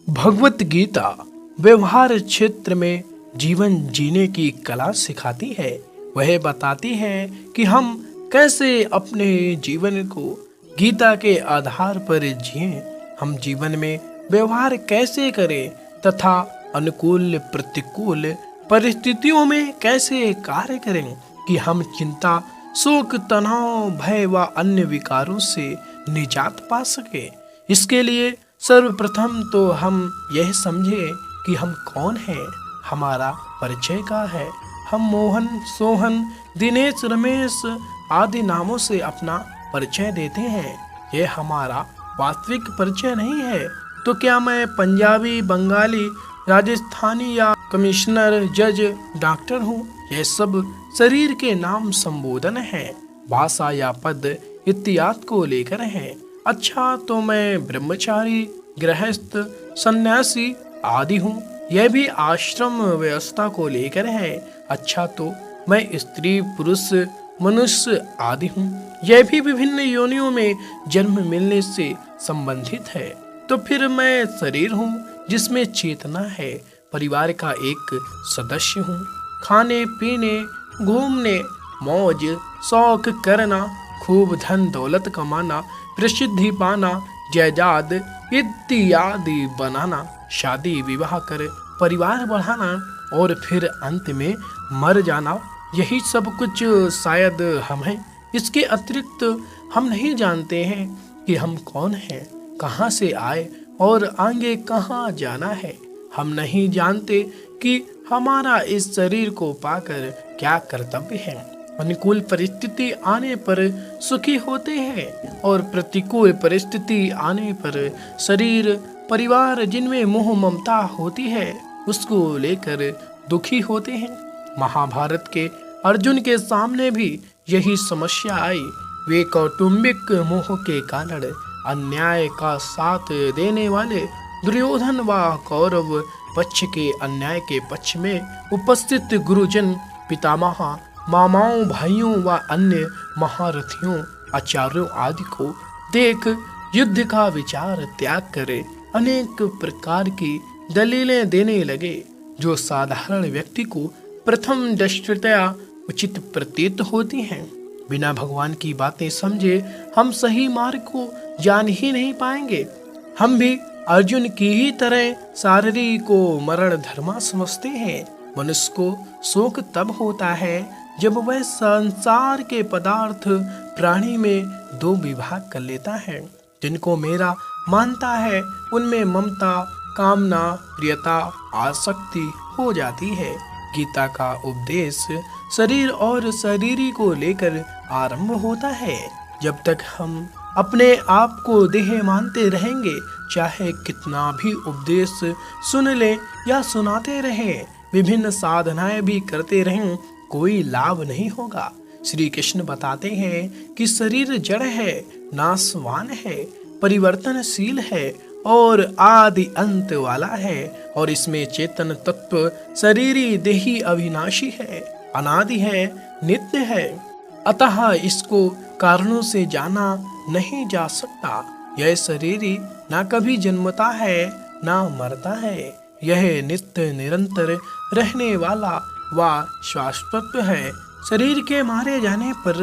भगवत गीता व्यवहार क्षेत्र में जीवन जीने की कला सिखाती है। वह बताती है कि हम कैसे अपने जीवन को गीता के आधार पर जिएं, हम जीवन में व्यवहार कैसे करें तथा अनुकूल प्रतिकूल परिस्थितियों में कैसे कार्य करें कि हम चिंता, शोक, तनाव, भय व अन्य विकारों से निजात पा सके। इसके लिए सर्वप्रथम तो हम यह समझे कि हम कौन हैं, हमारा परिचय क्या है। हम मोहन, सोहन, दिनेश, रमेश आदि नामों से अपना परिचय देते हैं। यह हमारा वास्तविक परिचय नहीं है। तो क्या मैं पंजाबी, बंगाली, राजस्थानी या कमिश्नर, जज, डॉक्टर हूँ? यह सब शरीर के नाम संबोधन है, भाषा या पद इत्यादि को लेकर है। अच्छा, तो मैं ब्रह्मचारी, गृहस्थ, सन्यासी आदि हूँ, यह भी आश्रम व्यवस्था को लेकर है। अच्छा, तो मैं स्त्री, पुरुष, मनुष्य आदि हूँ, यह भी विभिन्न योनियों में जन्म मिलने से संबंधित है। तो फिर मैं शरीर हूँ जिसमें चेतना है, परिवार का एक सदस्य हूँ। खाने पीने, घूमने, मौज शौक करना, खूब धन दौलत कमाना, प्रसिद्धि पाना, जायदाद इत्यादि बनाना, शादी विवाह कर परिवार बढ़ाना और फिर अंत में मर जाना, यही सब कुछ शायद हम हैं। इसके अतिरिक्त हम नहीं जानते हैं कि हम कौन हैं, कहाँ से आए और आगे कहाँ जाना है। हम नहीं जानते कि हमारा इस शरीर को पाकर क्या कर्तव्य है। अनुकूल परिस्थिति आने पर सुखी होते हैं और प्रतिकूल परिस्थिति आने पर शरीर, परिवार जिनमें मोह ममता होती है उसको लेकर दुखी होते हैं। महाभारत के अर्जुन के सामने भी यही समस्या आई। वे कौटुंबिक मोह के कारण अन्याय का साथ देने वाले दुर्योधन व कौरव पक्ष के अन्याय के पक्ष में उपस्थित गुरुजन, पितामह, मामाओं, भाइयों व अन्य महारथियों, आचार्यों आदि को देख युद्ध का विचार त्याग करे अनेक प्रकार की दलीलें देने लगे, जो साधारण व्यक्ति को प्रथम दृष्टया उचित प्रतीत होती हैं। बिना भगवान की बातें समझे हम सही मार्ग को जान ही नहीं पाएंगे। हम भी अर्जुन की ही तरह शारीरिक को मरण धर्मा समझते हैं। मनुष्य को शोक तब होता है जब वह संसार के पदार्थ प्राणी में दो विभाग कर लेता है। जिनको मेरा मानता है उनमें ममता, कामना, प्रियता, आसक्ति हो जाती है। गीता का उपदेश शरीर और शरीरी को लेकर आरंभ होता है। जब तक हम अपने आप को देह मानते रहेंगे, चाहे कितना भी उपदेश सुन ले या सुनाते रहें, विभिन्न साधनाएं भी करते रहें, कोई लाभ नहीं होगा। श्री कृष्ण बताते हैं कि शरीर जड़ है, नाशवान है, परिवर्तनशील है और आदि अंत वाला है, और इसमें चेतन तत्व शरीरी देही अविनाशी है, अनादि है, नित्य है। अतः इसको कारणों से जाना नहीं जा सकता। यह शरीरी ना कभी जन्मता है ना मरता है। यह नित्य निरंतर रहने वाला व शाश्वत है। शरीर के मारे जाने पर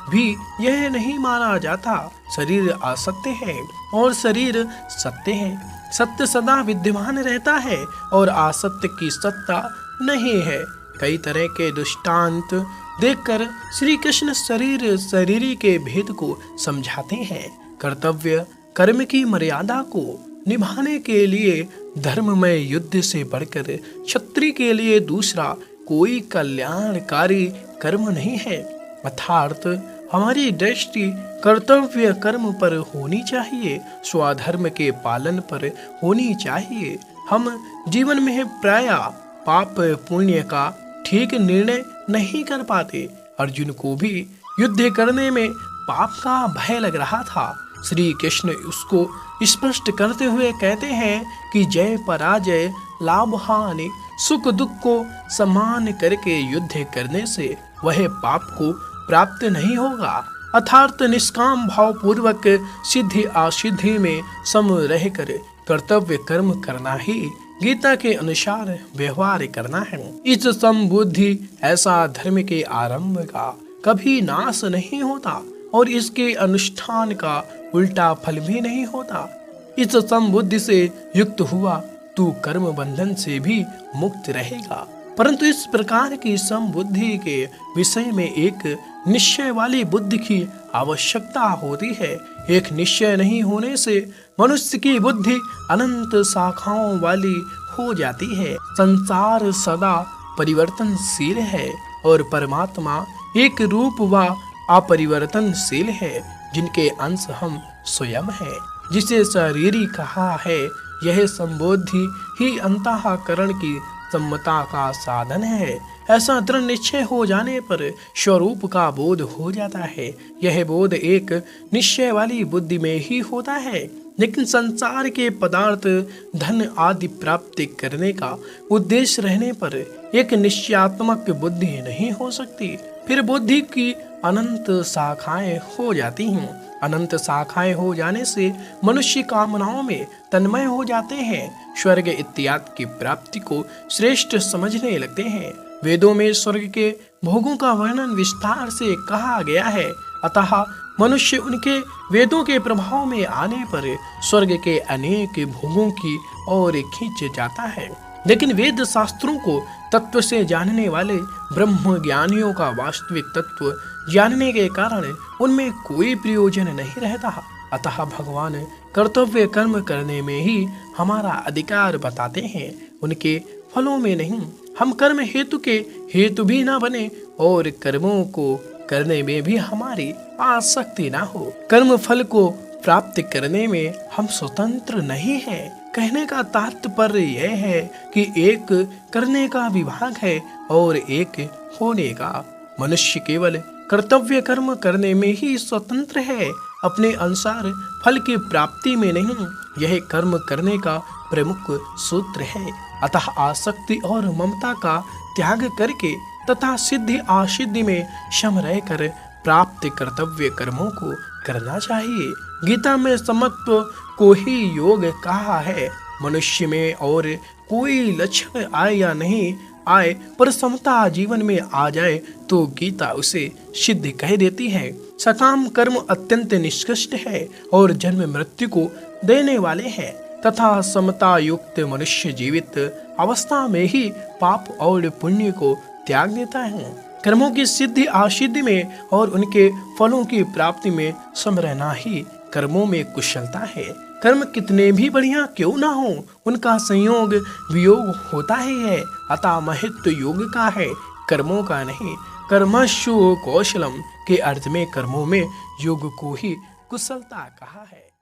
भी यह नहीं मारा जाता। शरीर असत्य है और शरीर सत्य है। सत्य सदा विद्यमान रहता है और असत्य की सत्ता नहीं है। कई तरह के दृष्टांत देखकर श्री कृष्ण शरीर शरीरी के भेद को समझाते हैं। कर्तव्य कर्म की मर्यादा को निभाने के लिए धर्ममय युद्ध से बढ़कर क्षत्रिय के लिए दूसरा कोई कल्याणकारी कर्म नहीं है। अर्थात हमारी दृष्टि कर्तव्य कर्म पर होनी चाहिए, स्वधर्म के पालन पर होनी चाहिए। हम जीवन में प्रायः पाप पुण्य का ठीक निर्णय नहीं कर पाते। अर्जुन को भी युद्ध करने में पाप का भय लग रहा था। श्री कृष्ण उसको स्पष्ट करते हुए कहते हैं कि जय पराजय, लाभ हानि, सुख दुख को समान करके युद्ध करने से वह पाप को प्राप्त नहीं होगा। अर्थात निष्काम भाव पूर्वक सिद्धि असिद्धि में सम रहकर कर्तव्य कर्म करना ही गीता के अनुसार व्यवहार करना है। इस समबुद्धि ऐसा धर्म के आरंभ का कभी नाश नहीं होता और इसके अनुष्ठान का उल्टा फल भी नहीं होता। इस समबुद्धि से युक्त हुआ तू कर्म बंधन से भी मुक्त रहेगा। परंतु इस प्रकार की समबुद्धि के विषय में एक निश्चय वाली बुद्धि की आवश्यकता होती है। एक निश्चय नहीं होने से मनुष्य की बुद्धि अनंत शाखाओं वाली हो जाती है। संसार सदा परिवर्तनशील है और परमात्मा एक रूप व अपरिवर्तनशील है, जिनके अंश हम स्वयं हैं। जिसे शरीरी कहा है, यह संबोधि ही अंतःकरण की सम्मता का साधन है। ऐसा दृढ़ निश्चय हो जाने पर स्वरूप का बोध हो जाता है। यह बोध एक निश्चय वाली बुद्धि में ही होता है। लेकिन संसार के पदार्थ धन आदि प्राप्ति करने का उद्देश्य रहने पर एक निश्चयात्मक बुद्धि नहीं हो सकती। फिर बुद्धि की अनंत शाखाएं हो जाती हैं। अनंत शाखाएं हो जाने से मनुष्य कामनाओं में तन्मय हो जाते हैं। स्वर्ग इत्यादि की प्राप्ति को श्रेष्ठ समझने लगते हैं। वेदों में स्वर्ग के भोगों का वर्णन विस्तार से कहा गया है। अतः मनुष्य उनके वेदों के प्रभाव में आने पर स्वर्ग के अनेक भोगों की ओर खींच जाता है। लेकिन वेद शास्त्रों को तत्व से जानने वाले ब्रह्म ज्ञानियों का वास्तविक तत्व जानने के कारण उनमें कोई प्रयोजन नहीं रहता। अतः भगवान कर्तव्य कर्म करने में ही हमारा अधिकार बताते हैं, उनके फलों में नहीं। हम कर्म हेतु के हेतु भी ना बने और कर्मों को करने में भी हमारी आसक्ति ना हो। कर्म फल को प्राप्त करने में हम स्वतंत्र नहीं हैं। कहने का तात्पर्य यह है कि एक करने का विभाग है और एक होने का। मनुष्य केवल कर्तव्य कर्म करने में ही स्वतंत्र है, अपने अनुसार फल की प्राप्ति में नहीं। यह कर्म करने का प्रमुख सूत्र है। अतः आसक्ति और ममता का त्याग करके तथा सिद्धि असिद्धि में सम रहकर प्राप्त कर्तव्य कर्मों को करना चाहिए। गीता में समत्व को ही योग कहा है। मनुष्य में और कोई लक्षण आए या नहीं आए, पर समता जीवन में आ जाए तो गीता उसे सिद्ध कह देती है। सकाम कर्म अत्यंत निष्कृष्ट है और जन्म मृत्यु को देने वाले हैं तथा समता युक्त मनुष्य जीवित अवस्था में ही पाप और पुण्य को त्याग देता है। कर्मों की सिद्धि असिद्धि में और उनके फलों की प्राप्ति में सम रहना ही कर्मों में कुशलता है। कर्म कितने भी बढ़िया क्यों ना हो, उनका संयोग वियोग होता ही है। अतः महत्व योग का है, कर्मों का नहीं। कर्मशु कौशलम के अर्थ में कर्मों में योग को ही कुशलता कहा है।